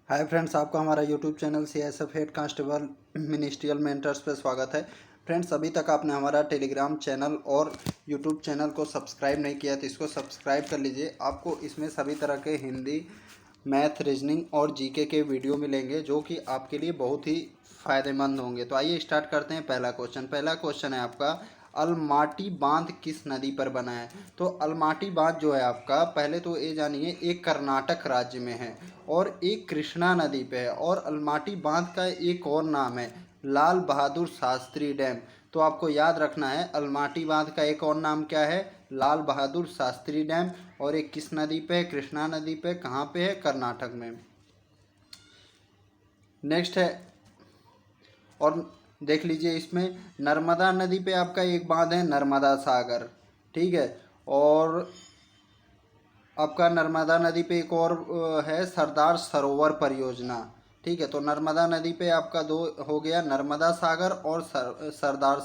Hi friends, आपका हमारा YouTube channel CSF head constable ministerial mentors पे स्वागत है। फ्रेंड्स, अभी तक आपने हमारा टेलीग्राम चैनल और यूट्यूब चैनल को सब्सक्राइब नहीं किया तो इसको सब्सक्राइब कर लीजिए। आपको इसमें सभी तरह के हिंदी, मैथ, रीजनिंग और जीके के वीडियो मिलेंगे जो कि आपके लिए बहुत ही फ़ायदेमंद होंगे। तो आइए स्टार्ट करते हैं। पहला क्वेश्चन है आपका, अलमाटी बांध किस नदी पर बना है। तो अलमाटी बांध जो है आपका, पहले तो ये जानिए, एक कर्नाटक राज्य में है और एक कृष्णा नदी पे है। और अलमाटी बांध का एक और नाम है लाल बहादुर शास्त्री डैम। तो आपको याद रखना है, अलमाटी बांध का एक और नाम क्या है, लाल बहादुर शास्त्री डैम। और एक किस नदी पे है, कृष्णा नदी पे। कहाँ पे है, कर्नाटक में। नेक्स्ट है, और देख लीजिए इसमें नर्मदा नदी पे आपका एक बांध है, नर्मदा सागर। ठीक है। और आपका नर्मदा नदी पे एक और है, सरदार सरोवर परियोजना। ठीक है। तो नर्मदा नदी पे आपका दो हो गया, नर्मदा सागर और सरदार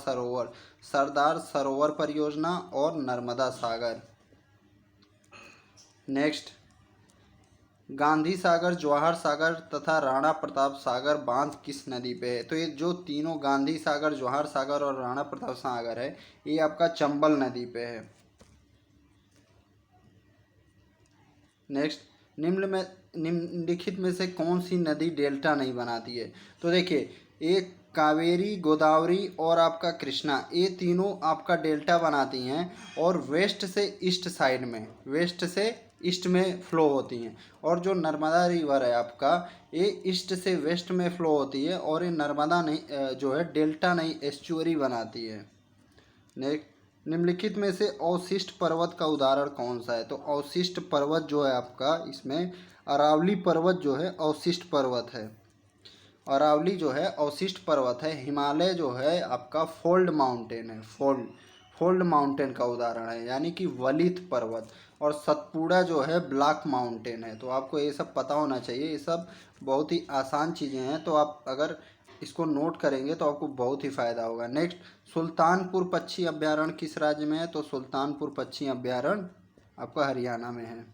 सरोवर परियोजना और नर्मदा सागर। नेक्स्ट, गांधी सागर, जवाहर सागर तथा राणा प्रताप सागर बांध किस नदी पे है। तो ये जो तीनों, गांधी सागर, जवाहर सागर और राणा प्रताप सागर है, ये आपका चंबल नदी पे है। नेक्स्ट, निम्नलिखित में से कौन सी नदी डेल्टा नहीं बनाती है। तो देखिए, एक कावेरी, गोदावरी और आपका कृष्णा, ये तीनों आपका डेल्टा बनाती हैं और वेस्ट से ईस्ट में फ्लो होती हैं। और जो नर्मदा रिवर है आपका, ये ईस्ट से वेस्ट में फ्लो होती है और ये नर्मदा नहीं जो है डेल्टा नहीं, एस्चुअरी बनाती है। नेक्स्ट, निम्नलिखित में से अवशिष्ट पर्वत का उदाहरण कौन सा है। तो अवशिष्ट पर्वत जो है आपका, इसमें अरावली पर्वत जो है अवशिष्ट पर्वत है। अरावली जो है अवशिष्ट पर्वत है। हिमालय जो है आपका फोल्ड माउंटेन है, फोल्ड माउंटेन का उदाहरण है, यानी कि वलित पर्वत। और सतपुड़ा जो है ब्लैक माउंटेन है। तो आपको ये सब पता होना चाहिए। ये सब बहुत ही आसान चीज़ें हैं, तो आप अगर इसको नोट करेंगे तो आपको बहुत ही फ़ायदा होगा। नेक्स्ट, सुल्तानपुर पक्षी अभ्यारण्य किस राज्य में है। तो सुल्तानपुर पक्षी अभ्यारण्य आपका हरियाणा में है।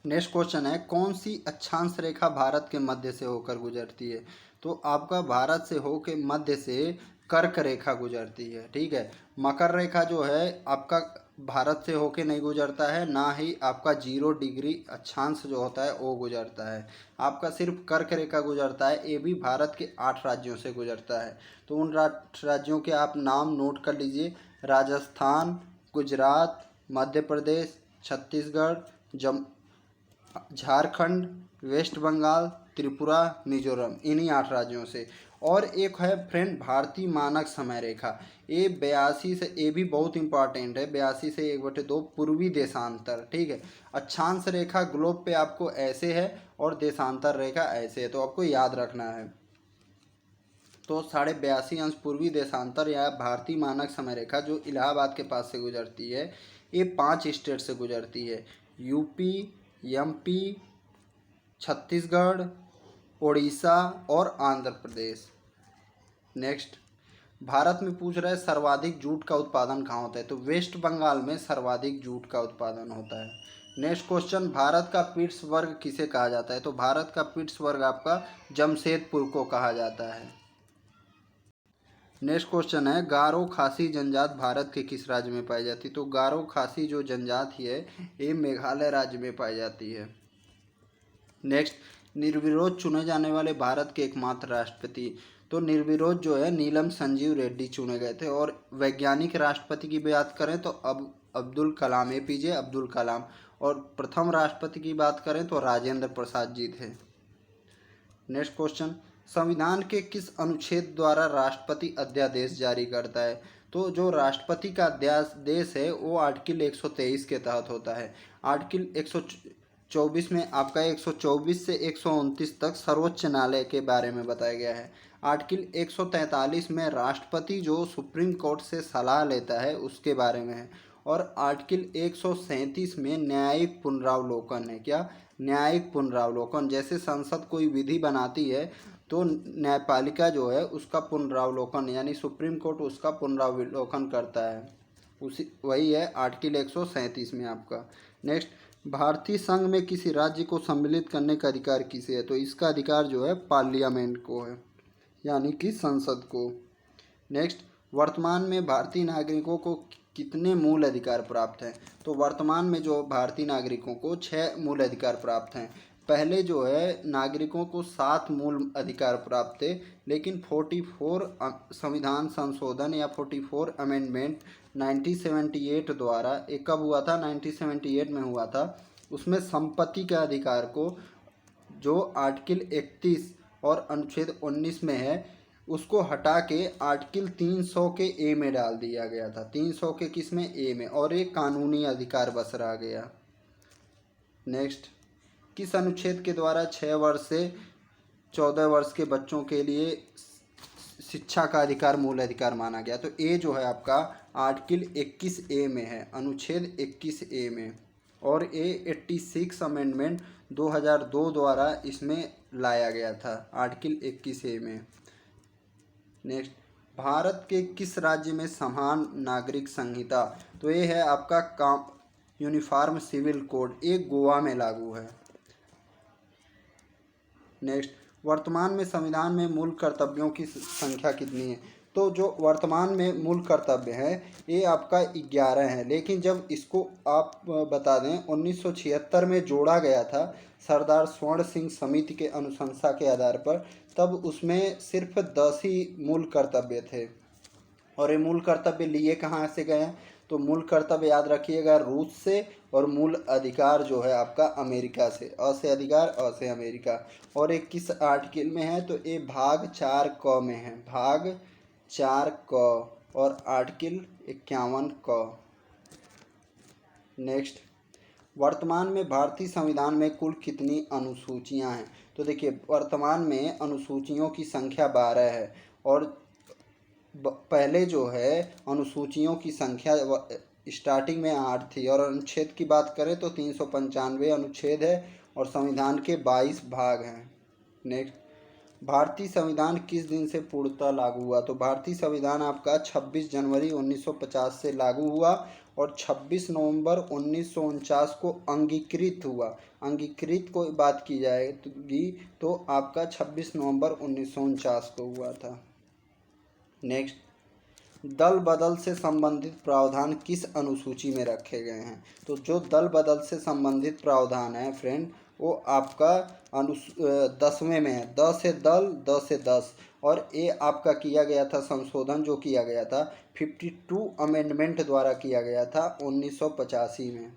नेक्स्ट क्वेश्चन है, कौन सी अक्षांश रेखा भारत के मध्य से होकर गुजरती है। तो आपका भारत से होकर मध्य से कर्क रेखा गुजरती है। ठीक है। मकर रेखा जो है आपका भारत से होके नहीं गुजरता है, ना ही आपका 0 डिग्री अक्षांश जो होता है वो गुजरता है। आपका सिर्फ कर्क रेखा गुजरता है। ये भी भारत के 8 राज्यों से गुजरता है। तो उन राज्यों के आप नाम नोट कर लीजिए, राजस्थान, गुजरात, मध्य प्रदेश, छत्तीसगढ़, झारखंड, वेस्ट बंगाल, त्रिपुरा, मिजोरम, इन्हीं 8 राज्यों से। और एक है फ्रेंड, भारतीय मानक समय रेखा। ये 82 से, ये भी बहुत इंपॉर्टेंट है, 82 से 1/2 पूर्वी देशांतर। ठीक है। अक्षांश रेखा ग्लोब पे आपको ऐसे है और देशांतर रेखा ऐसे है, तो आपको याद रखना है। तो 82.5 अंश पूर्वी देशांतर या भारतीय मानक समय रेखा जो इलाहाबाद के पास से गुजरती है, ये 5 स्टेट से गुजरती है, यूपी, एमपी, छत्तीसगढ़, उड़ीसा और आंध्र प्रदेश। नेक्स्ट, भारत में पूछ रहा है सर्वाधिक जूट का उत्पादन कहाँ होता है। तो वेस्ट बंगाल में सर्वाधिक जूट का उत्पादन होता है। नेक्स्ट क्वेश्चन, भारत का पिट्सबर्ग किसे कहा जाता है। तो भारत का पिट्सबर्ग आपका जमशेदपुर को कहा जाता है। नेक्स्ट क्वेश्चन है, गारो खासी जनजात भारत के किस राज्य में पाई जाती है। तो गारो खासी जो जनजाति है, ये मेघालय राज्य में पाई जाती है। नेक्स्ट, निर्विरोध चुने जाने वाले भारत के एकमात्र राष्ट्रपति। तो निर्विरोध जो है नीलम संजीव रेड्डी चुने गए थे। और वैज्ञानिक राष्ट्रपति की बात करें तो अब अब्दुल कलाम, APJ अब्दुल कलाम। और प्रथम राष्ट्रपति की बात करें तो राजेंद्र प्रसाद जी थे। नेक्स्ट क्वेश्चन, संविधान के किस अनुच्छेद द्वारा राष्ट्रपति अध्यादेश जारी करता है। तो जो राष्ट्रपति का अध्यादेश है वो आर्टिकल 123 के तहत होता है। आर्टिकल 124 में आपका 124 से 129 तक सर्वोच्च न्यायालय के बारे में बताया गया है। आर्टिकल 143 में राष्ट्रपति जो सुप्रीम कोर्ट से सलाह लेता है उसके बारे में है। और आर्टिकल 137 में न्यायिक पुनरावलोकन है। क्या, न्यायिक पुनरावलोकन। जैसे संसद कोई विधि बनाती है तो न्यायपालिका जो है उसका पुनरावलोकन, यानी सुप्रीम कोर्ट उसका पुनरावलोकन करता है, उसी वही है आर्टिकल 137 में आपका। नेक्स्ट, भारतीय संघ में किसी राज्य को सम्मिलित करने का अधिकार किसे है? तो इसका अधिकार जो है पार्लियामेंट को है, यानी कि संसद को। नेक्स्ट, वर्तमान में भारतीय नागरिकों को कितने मूल अधिकार प्राप्त हैं? तो वर्तमान में जो भारतीय नागरिकों को 6 मूल अधिकार प्राप्त हैं। पहले जो है नागरिकों को 7 मूल अधिकार प्राप्त थे, लेकिन 44 संविधान संशोधन या 44 अमेंडमेंट 1978 द्वारा, एक कब हुआ था? 1978 में हुआ था। उसमें संपत्ति के अधिकार को जो आर्टिकल 31 और अनुच्छेद 19 में है उसको हटा के आर्टिकल 300 के ए में डाल दिया गया था। 300 के किस में? ए में, और एक कानूनी अधिकार बस रह गया। नेक्स्ट, किस अनुच्छेद के द्वारा 6 वर्ष से 14 वर्ष के बच्चों के लिए शिक्षा का अधिकार मूल अधिकार माना गया? तो ए जो है आपका आर्टिकल 21 ए में है, अनुच्छेद 21 ए में, और ए 86 अमेंडमेंट 2002 द्वारा इसमें लाया गया था, आर्टिकल 21 ए में। नेक्स्ट, भारत के किस राज्य में समान नागरिक संहिता? तो ये है आपका काम यूनिफॉर्म सिविल कोड, ये गोवा में लागू है। नेक्स्ट, वर्तमान में संविधान में मूल कर्तव्यों की संख्या कितनी है? तो जो वर्तमान में मूल कर्तव्य हैं ये आपका 11 है, लेकिन जब इसको आप बता दें 1976 में जोड़ा गया था सरदार स्वर्ण सिंह समिति के अनुशंसा के आधार पर, तब उसमें सिर्फ 10 ही मूल कर्तव्य थे। और ये मूल कर्तव्य लिए कहाँ से गए हैं? तो मूल कर्तव्य याद रखिएगा रूस से, और मूल अधिकार जो है आपका अमेरिका से। अ से अधिकार, अ से अमेरिका। और एक किस आर्टिकल में है? तो ये भाग 4 क में है, भाग 4 क और आर्टिकल 51 क। नेक्स्ट, वर्तमान में भारतीय संविधान में कुल कितनी अनुसूचियां हैं? तो देखिए वर्तमान में अनुसूचियों की संख्या 12 है, और पहले जो है अनुसूचियों की संख्या स्टार्टिंग में 8 थी, और अनुच्छेद की बात करें तो 395 अनुच्छेद है, और संविधान के 22 भाग हैं। नेक्स्ट, भारतीय संविधान किस दिन से पूर्णतः लागू हुआ? तो भारतीय संविधान आपका 26 जनवरी 1950 से लागू हुआ, और 26 नवंबर 1949 को अंगीकृत हुआ। अंगीकृत को बात की जाएगी तो आपका 26 नवंबर 1949 को हुआ था। नेक्स्ट, दल बदल से संबंधित प्रावधान किस अनुसूची में रखे गए हैं? तो जो दल बदल से संबंधित प्रावधान है फ्रेंड, वो आपका 10वें में है, द से दल, द से 10। और ये आपका किया गया था संशोधन, जो किया गया था 52 अमेंडमेंट द्वारा किया गया था 1985 में,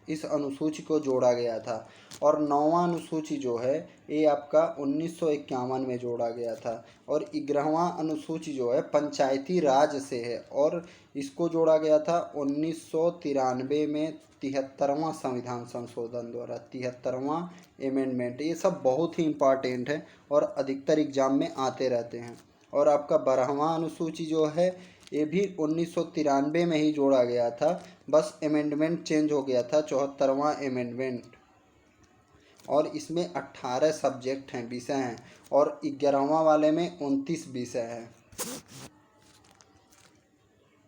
इस अनुसूची को जोड़ा गया था। और 9वां अनुसूची जो है ये आपका 1951 में जोड़ा गया था। और 11वां अनुसूची जो है पंचायती राज से है, और इसको जोड़ा गया था 1993 में 73वां संविधान संशोधन द्वारा, 73वां अमेंडमेंट। ये सब बहुत ही इम्पॉर्टेंट है और अधिकतर एग्जाम में आते रहते हैं। और आपका 12वां अनुसूची जो है ये भी 1993 में ही जोड़ा गया था, बस अमेंडमेंट चेंज हो गया था, 74वां अमेंडमेंट। और इसमें 18 सब्जेक्ट हैं, विषय हैं, और 11वां वाले में 29 विषय हैं।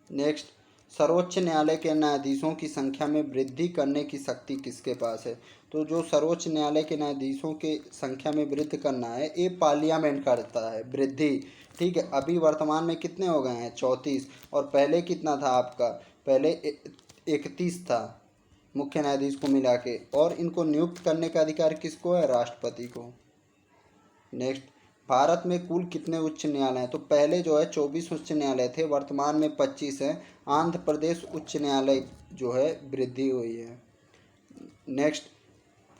नेक्स्ट, सर्वोच्च न्यायालय के न्यायाधीशों की संख्या में वृद्धि करने की शक्ति किसके पास है? तो जो सर्वोच्च न्यायालय के न्यायाधीशों के संख्या में वृद्धि करना है ये पार्लियामेंट करता है वृद्धि। ठीक है, अभी वर्तमान में कितने हो गए हैं? 34, और पहले कितना था आपका? पहले 31 था मुख्य न्यायाधीश को मिला के। और इनको नियुक्त करने का अधिकार किसको है? राष्ट्रपति को। नेक्स्ट, भारत में कुल कितने उच्च न्यायालय हैं? तो पहले जो है 24 उच्च न्यायालय थे, वर्तमान में 25 हैं। आंध्र प्रदेश उच्च न्यायालय जो है वृद्धि हुई है। नेक्स्ट,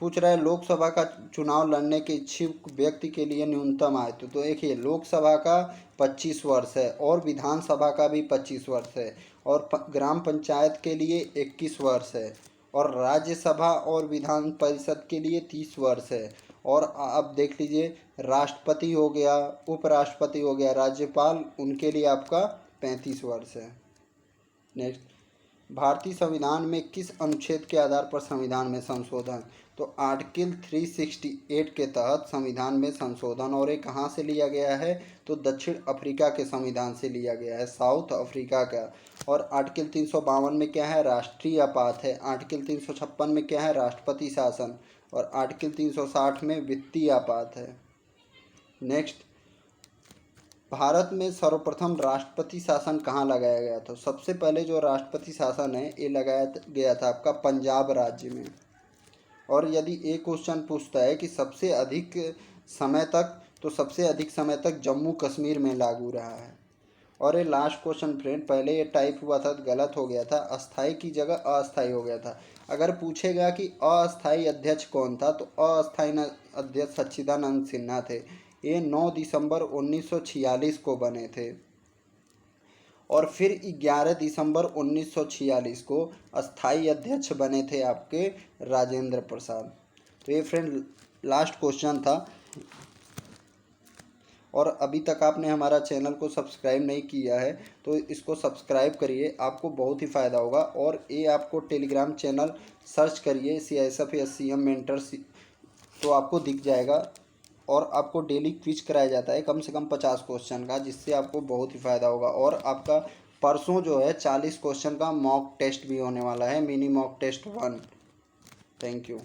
पूछ रहा है लोकसभा का चुनाव लड़ने के इच्छुक व्यक्ति के लिए न्यूनतम आयु। तो देखिए लोकसभा का 25 वर्ष है, और विधानसभा का भी 25 वर्ष है, और ग्राम पंचायत के लिए 21 वर्ष है, और राज्यसभा और विधान परिषद के लिए 30 वर्ष है। और अब देख लीजिए राष्ट्रपति हो गया, उपराष्ट्रपति हो गया, राज्यपाल, उनके लिए आपका 35 वर्ष है। नेक्स्ट, भारतीय संविधान में किस अनुच्छेद के आधार पर संविधान में संशोधन? तो आर्टिकल 368 के तहत संविधान में संशोधन, और ये कहाँ से लिया गया है? तो दक्षिण अफ्रीका के संविधान से लिया गया है, साउथ अफ्रीका का। और आर्टिकल 352 में क्या है? राष्ट्रीय आपात है। आर्टिकल 356 में क्या है? राष्ट्रपति शासन। और आर्टिकल 360 में वित्तीय आपात है। नेक्स्ट, भारत में सर्वप्रथम राष्ट्रपति शासन कहाँ लगाया गया था? सबसे पहले जो राष्ट्रपति शासन है ये लगाया गया था आपका पंजाब राज्य में। और यदि एक क्वेश्चन पूछता है कि सबसे अधिक समय तक, तो सबसे अधिक समय तक जम्मू कश्मीर में लागू रहा है। और ये लास्ट क्वेश्चन फ्रेंड, पहले ये टाइप हुआ था, गलत हो गया था, अस्थाई की जगह अस्थाई हो गया था। अगर पूछेगा कि अस्थाई अध्यक्ष कौन था, तो अस्थाई अध्यक्ष सच्चिदानंद सिन्हा थे। ये 9 दिसंबर 1946 को बने थे। और फिर 11 दिसंबर 1946 को अस्थाई अध्यक्ष बने थे आपके राजेंद्र प्रसाद। तो ये फ्रेंड लास्ट क्वेश्चन था। और अभी तक आपने हमारा चैनल को सब्सक्राइब नहीं किया है तो इसको सब्सक्राइब करिए, आपको बहुत ही फ़ायदा होगा। और ये आपको टेलीग्राम चैनल सर्च करिए CISF SCM मेंटर्स, तो आपको दिख जाएगा। और आपको डेली क्विज कराया जाता है कम से कम 50 क्वेश्चन का, जिससे आपको बहुत ही फ़ायदा होगा। और आपका परसों जो है 40 क्वेश्चन का मॉक टेस्ट भी होने वाला है, mini mock test 1। Thank you.